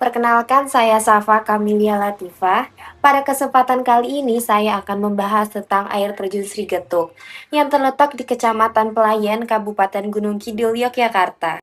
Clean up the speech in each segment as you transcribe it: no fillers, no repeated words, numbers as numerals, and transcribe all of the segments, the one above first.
Perkenalkan, saya Safa Kamilia Latifah. Pada kesempatan kali ini, saya akan membahas tentang air terjun Sri Getuk yang terletak di Kecamatan Pelayan, Kabupaten Gunung Kidul, Yogyakarta.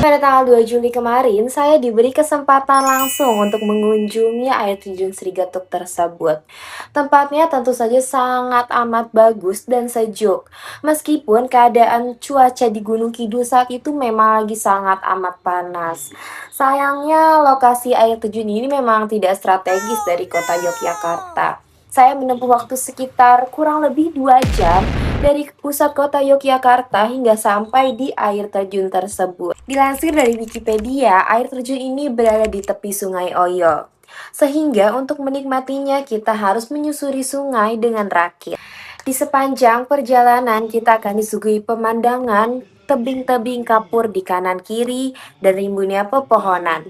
Pada tanggal 2 Juli kemarin, saya diberi kesempatan langsung untuk mengunjungi air terjun Sri Getuk tersebut. Tempatnya tentu saja sangat amat bagus dan sejuk. Meskipun keadaan cuaca di Gunung Kidul saat itu memang lagi sangat amat panas. Sayangnya lokasi air terjun ini memang tidak strategis dari kota Yogyakarta. Saya menempuh waktu sekitar kurang lebih 2 jam dari pusat kota Yogyakarta hingga sampai di air terjun tersebut. Dilansir dari Wikipedia, air terjun ini berada di tepi Sungai Oyo. Sehingga untuk menikmatinya kita harus menyusuri sungai dengan rakit. Di sepanjang perjalanan kita akan disuguhi pemandangan tebing-tebing kapur di kanan kiri dan rimbunnya pepohonan.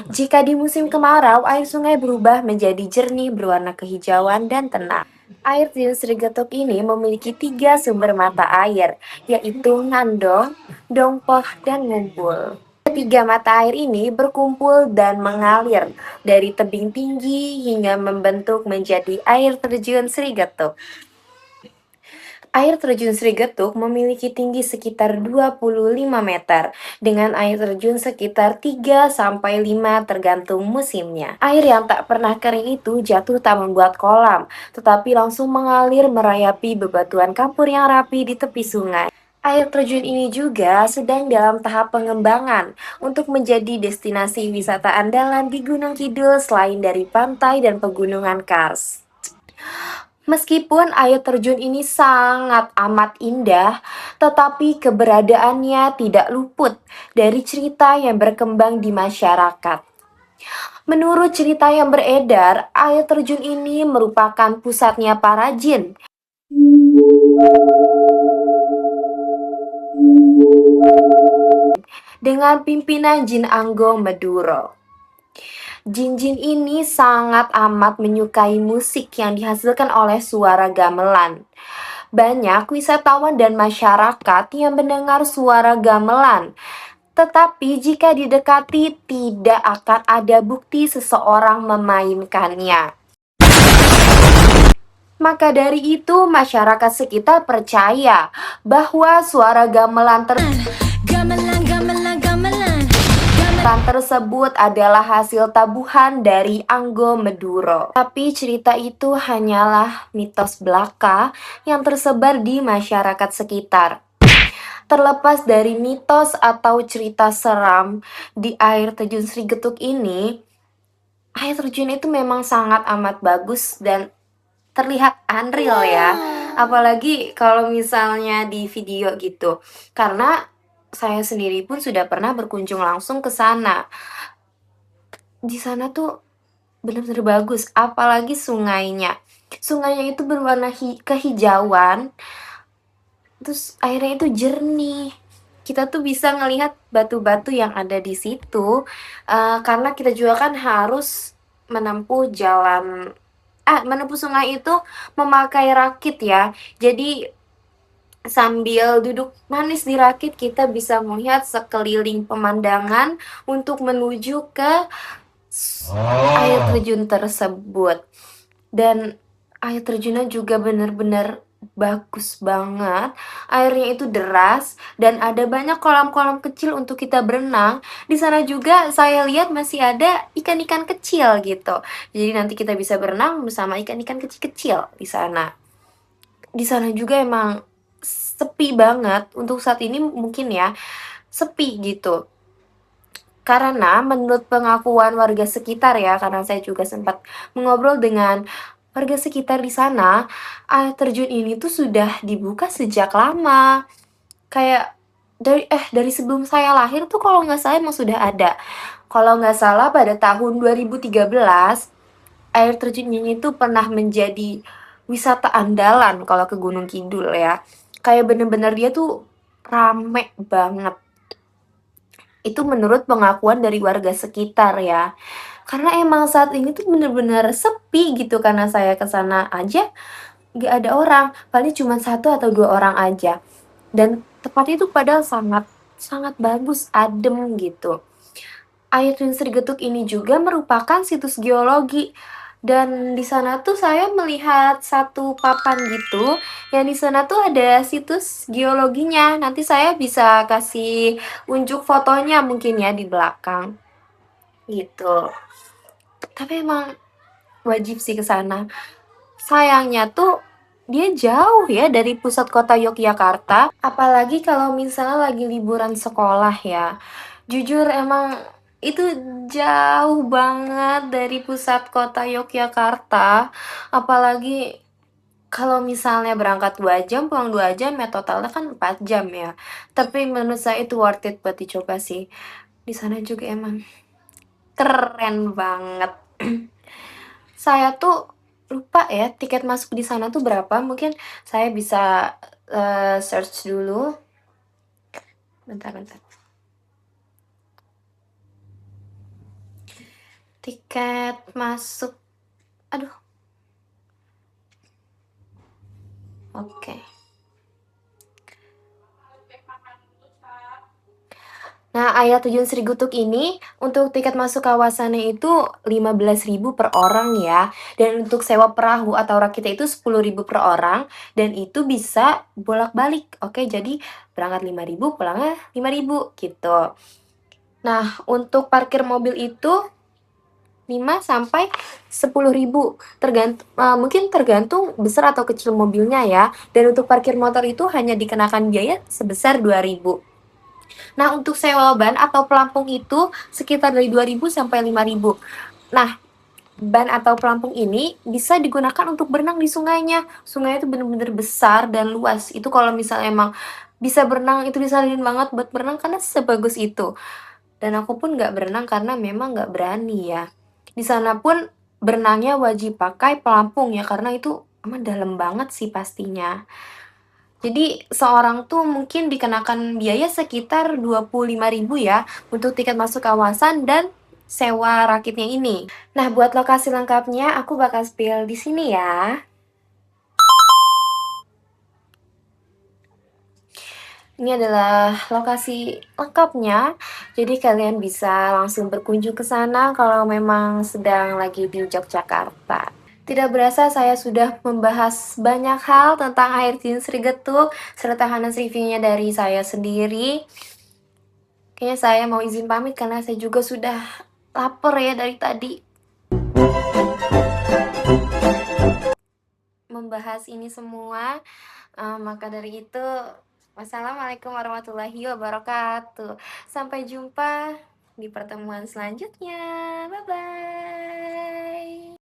Jika di musim kemarau, air sungai berubah menjadi jernih berwarna kehijauan dan tenang. Air terjun Sri Getuk ini memiliki 3 sumber mata air, yaitu Ngandong, Dongpoh, dan Ngumpul. Ketiga mata air ini berkumpul dan mengalir dari tebing tinggi hingga membentuk menjadi air terjun Sri Getuk. Air terjun Sri Getuk memiliki tinggi sekitar 25 meter dengan air terjun sekitar 3-5 tergantung musimnya. Air yang tak pernah kering itu jatuh tak membuat kolam, tetapi langsung mengalir merayapi bebatuan kapur yang rapi di tepi sungai. Air terjun ini juga sedang dalam tahap pengembangan untuk menjadi destinasi wisata andalan di Gunung Kidul selain dari pantai dan pegunungan Kars. Meskipun air terjun ini sangat amat indah, tetapi keberadaannya tidak luput dari cerita yang berkembang di masyarakat. Menurut cerita yang beredar, air terjun ini merupakan pusatnya para jin. Dengan pimpinan Jin Anggo Meduro. Jin-jin ini sangat amat menyukai musik yang dihasilkan oleh suara gamelan. Banyak wisatawan dan masyarakat yang mendengar suara gamelan. Tetapi jika didekati tidak akan ada bukti seseorang memainkannya. Maka dari itu masyarakat sekitar percaya bahwa suara gamelan tersebut adalah hasil tabuhan dari Anggo Meduro. Tapi cerita itu hanyalah mitos belaka yang tersebar di masyarakat sekitar. Terlepas dari mitos atau cerita seram di air terjun Sri Getuk ini, air terjun itu memang sangat amat bagus dan terlihat unreal ya. Apalagi kalau misalnya di video gitu. Karena saya sendiri pun sudah pernah berkunjung langsung ke sana. Di sana tuh benar-benar bagus, apalagi sungainya. Sungainya itu berwarna kehijauan, terus airnya itu jernih. Kita tuh bisa ngelihat batu-batu yang ada di situ, karena kita juga kan harus menempuh menempuh sungai itu memakai rakit ya. Jadi sambil duduk manis di rakit kita bisa melihat sekeliling pemandangan untuk menuju ke air terjun tersebut. Dan air terjunnya juga benar-benar bagus banget. Airnya itu deras dan ada banyak kolam-kolam kecil untuk kita berenang. Di sana juga saya lihat masih ada ikan-ikan kecil gitu. Jadi nanti kita bisa berenang bersama ikan-ikan kecil-kecil di sana. Di sana juga emang sepi banget untuk saat ini, mungkin ya sepi gitu. Karena menurut pengakuan warga sekitar ya, karena saya juga sempat mengobrol dengan warga sekitar di sana, air terjun ini tuh sudah dibuka sejak lama. Kayak dari sebelum saya lahir tuh kalau nggak salah emang sudah ada. Kalau nggak salah pada tahun 2013, air terjun ini tuh pernah menjadi wisata andalan kalau ke Gunung Kidul ya. Kayak bener-bener dia tuh rame banget. Itu menurut pengakuan dari warga sekitar ya. Karena emang saat ini tuh bener-bener sepi gitu, karena saya ke sana aja nggak ada orang, paling cuma satu atau 2 orang aja. Dan tempatnya itu padahal sangat sangat bagus, adem gitu. Air Terjun Serigetuk ini juga merupakan situs geologi, dan di sana tuh saya melihat satu papan gitu, yang di sana tuh ada situs geologinya. Nanti saya bisa kasih unjuk fotonya mungkin ya di belakang, gitu. Tapi emang wajib sih ke sana. Sayangnya tuh dia jauh ya dari pusat kota Yogyakarta, apalagi kalau misalnya lagi liburan sekolah ya. Jujur emang itu jauh banget dari pusat kota Yogyakarta, apalagi kalau misalnya berangkat 2 jam, pulang 2 jam, ya totalnya kan 4 jam ya. Tapi menurut saya itu worth it buat dicoba sih. Di sana juga emang keren banget. Saya tuh lupa ya tiket masuk di sana tuh berapa, mungkin saya bisa, search dulu. Bentar bentar. Tiket masuk, aduh, oke. Nah, Air Terjun Serigutuk ini untuk tiket masuk kawasannya itu 15.000 per orang ya. Dan untuk sewa perahu atau rakitnya itu 10.000 per orang, dan itu bisa bolak-balik. Oke, jadi berangkat 5.000, pulangnya 5.000 gitu. Nah, untuk parkir mobil itu 5 sampai 10.000, mungkin tergantung besar atau kecil mobilnya ya. Dan untuk parkir motor itu hanya dikenakan biaya sebesar 2.000. Nah, untuk sewa ban atau pelampung itu sekitar dari 2.000 sampai 5.000. Nah, ban atau pelampung ini bisa digunakan untuk berenang di sungainya. Sungainya itu bener-bener besar dan luas. Itu kalau misalnya emang bisa berenang, itu disaranin banget buat berenang karena sebagus itu. Dan aku pun nggak berenang karena memang nggak berani ya. Di sana pun berenangnya wajib pakai pelampung ya, karena itu emang dalam banget sih pastinya. Jadi seorang tuh mungkin dikenakan biaya sekitar 25.000 ya untuk tiket masuk kawasan dan sewa rakitnya ini. Nah, buat lokasi lengkapnya aku bakal spill di sini ya. Ini adalah lokasi lengkapnya, jadi kalian bisa langsung berkunjung ke sana kalau memang sedang lagi di Yogyakarta. Tidak berasa saya sudah membahas banyak hal tentang air terjun Serigetuk serta Hanes reviewnya dari saya sendiri. Kayaknya saya mau izin pamit karena saya juga sudah lapar ya dari tadi membahas ini semua. Maka dari itu, wassalamualaikum warahmatullahi wabarakatuh. Sampai jumpa di pertemuan selanjutnya. Bye bye.